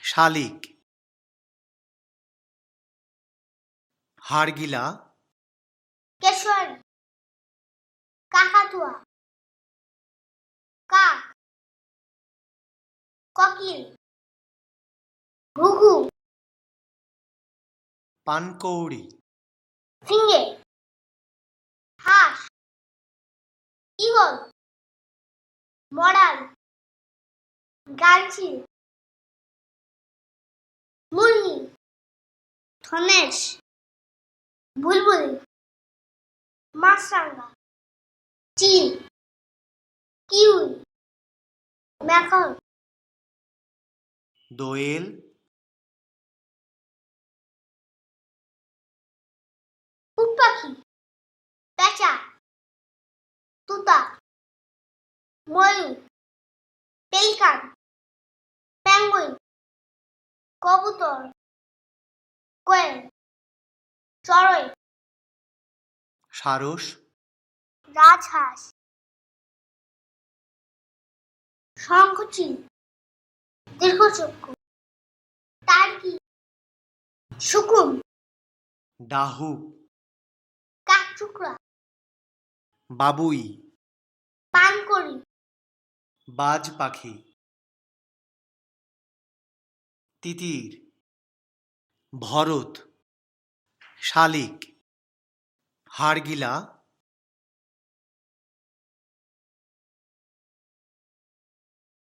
শালিক, হাড়গিলা, কেশোয়ারি, কাকাতুয়া, কাক, কোকিল, ঘুঘু, পানকৌড়ি, ফিঙে, হাঁস, ঈগল, মরাল, গালচিল, মুরগি, ধনেশ, বুলবুলি, মাছরাঙা, চিল, কিউই, ম্যাকাও, দোয়েল, উট পাখি, পেঁচা, তুতা, ময়ূর, পেলিকান, পেঙ্গুইন, কবুতর, কোয়েল, চড়ুই, সারস, রাজহাঁস, শঙ্খচিল, দীর্ঘচক্ষু, টার্কি, শকুন, ডাহুক, কাঠঠুকরা, বাবুই, পানকড়ি, বাজ পাখি, তিতির, ভরত, শালিক, হাড়গিলা,